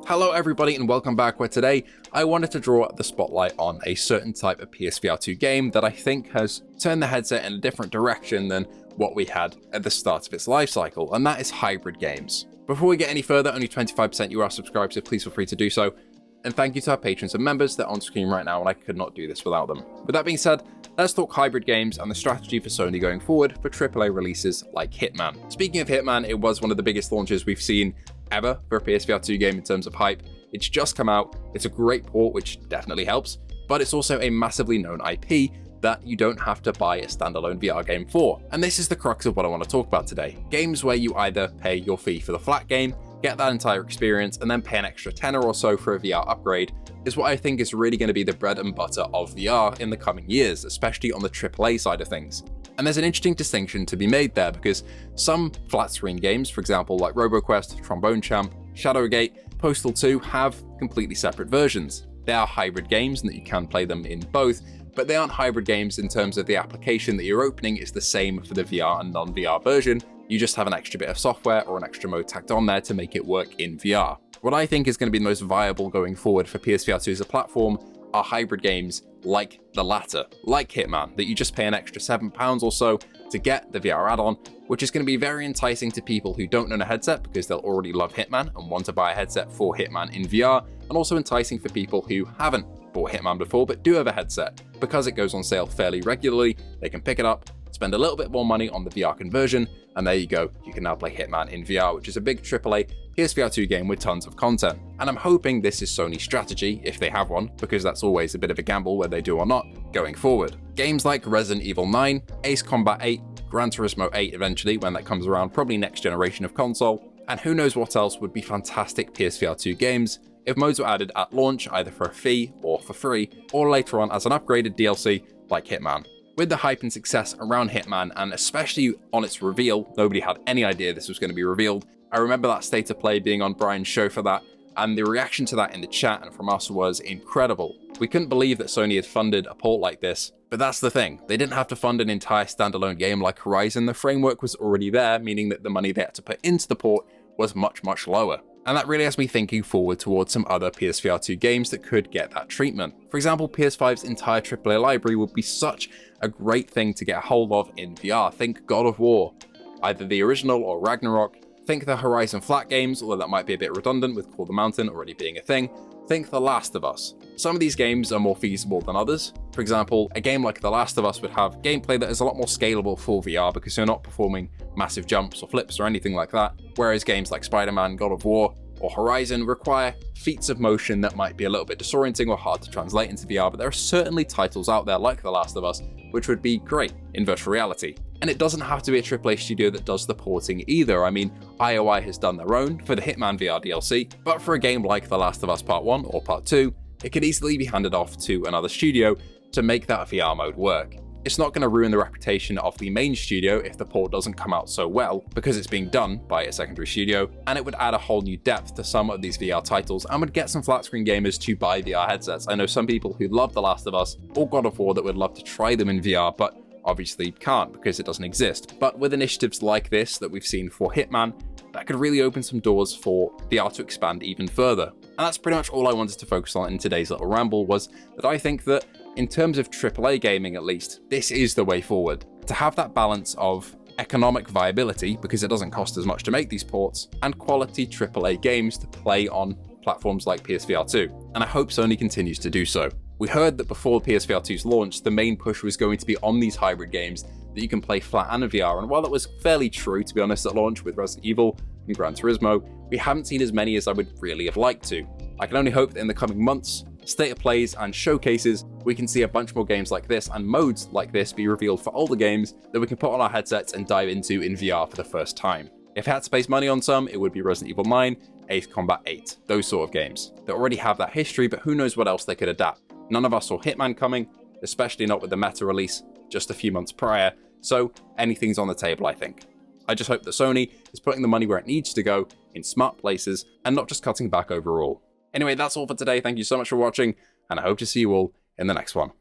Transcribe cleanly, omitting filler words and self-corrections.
Hello everybody and welcome back, where today I wanted to draw the spotlight on a certain type of PSVR2 game that I think has turned the headset in a different direction than what we had at the start of its life cycle, and that is hybrid games. Before we get any further, only 25% you are subscribed, so please feel free to do so. And thank you to our patrons and members that are on screen right now, and I could not do this without them. With that being said, let's talk hybrid games and the strategy for Sony going forward for AAA releases like Hitman. Speaking of Hitman, it was one of the biggest launches we've seen ever for a PSVR2 game in terms of hype. It's just come out, it's a great port, which definitely helps, but it's also a massively known IP that you don't have to buy a standalone VR game for. And this is the crux of what I want to talk about today. Games where you either pay your fee for the flat game, get that entire experience, and then pay an extra tenner or so for a VR upgrade is what I think is really going to be the bread and butter of VR in the coming years, especially on the AAA side of things. And there's an interesting distinction to be made there, because some flat screen games, for example like RoboQuest, Trombone Champ, Shadowgate, Postal 2 have completely separate versions. They are hybrid games and that you can play them in both, but they aren't hybrid games in terms of the application that you're opening is the same for the VR and non-VR version. You just have an extra bit of software or an extra mode tacked on there to make it work in VR. What I think is going to be the most viable going forward for PSVR2 as a platform are hybrid games like the latter, like Hitman, that you just pay an extra £7 or so to get the VR add-on, which is going to be very enticing to people who don't own a headset because they'll already love Hitman and want to buy a headset for Hitman in VR, and also enticing for people who haven't bought Hitman before but do have a headset. Because it goes on sale fairly regularly, they can pick it up, spend a little bit more money on the VR conversion, and there you go, you can now play Hitman in VR, which is a big AAA PSVR2 game with tons of content. And I'm hoping this is Sony's strategy, if they have one, because that's always a bit of a gamble whether they do or not, going forward. Games like Resident Evil 9, Ace Combat 8, Gran Turismo 8 eventually when that comes around, probably next generation of console, and who knows what else would be fantastic PSVR2 games if modes were added at launch either for a fee or for free, or later on as an upgraded DLC like Hitman. With the hype and success around Hitman, and especially on its reveal, nobody had any idea this was going to be revealed. I remember that state of play being on Brian's show for that, and the reaction to that in the chat and from us was incredible. We couldn't believe that Sony had funded a port like this, but that's the thing. They didn't have to fund an entire standalone game like Horizon. The framework was already there, meaning that the money they had to put into the port was much, much lower. And that really has me thinking forward towards some other PSVR2 games that could get that treatment. For example, PS5's entire AAA library would be such a great thing to get a hold of in VR. Think God of War, either the original or Ragnarok. Think the Horizon flat games, although that might be a bit redundant with Call the Mountain already being a thing. Think The Last of Us. Some of these games are more feasible than others. For example, a game like The Last of Us would have gameplay that is a lot more scalable for VR because you're not performing massive jumps or flips or anything like that, whereas games like Spider-Man, God of War, or Horizon require feats of motion that might be a little bit disorienting or hard to translate into VR, but there are certainly titles out there like The Last of Us which would be great in virtual reality. And it doesn't have to be a AAA studio that does the porting either. I mean, IOI has done their own for the Hitman VR DLC, but for a game like The Last of Us Part 1 or Part 2, it could easily be handed off to another studio to make that VR mode work. It's not going to ruin the reputation of the main studio if the port doesn't come out so well, because it's being done by a secondary studio, and it would add a whole new depth to some of these VR titles and would get some flat screen gamers to buy VR headsets. I know some people who love The Last of Us or God of War that would love to try them in VR, but obviously can't because it doesn't exist. But with initiatives like this that we've seen for Hitman, that could really open some doors for VR to expand even further. And that's pretty much all I wanted to focus on in today's little ramble, was that I think that in terms of AAA gaming at least, this is the way forward. To have that balance of economic viability, because it doesn't cost as much to make these ports, and quality AAA games to play on platforms like PSVR2. And I hope Sony continues to do so. We heard that before PSVR2's launch, the main push was going to be on these hybrid games that you can play flat and in VR, and while that was fairly true, to be honest, at launch with Resident Evil and Gran Turismo, we haven't seen as many as I would really have liked to. I can only hope that in the coming months, state of plays and showcases, we can see a bunch more games like this and modes like this be revealed for older games that we can put on our headsets and dive into in VR for the first time. If I had to space money on some, it would be Resident Evil 9, Ace Combat 8, those sort of games. They already have that history, but who knows what else they could adapt. None of us saw Hitman coming, especially not with the meta release just a few months prior, so anything's on the table, I think. I just hope that Sony is putting the money where it needs to go, in smart places, and not just cutting back overall. Anyway, that's all for today. Thank you so much for watching, and I hope to see you all in the next one.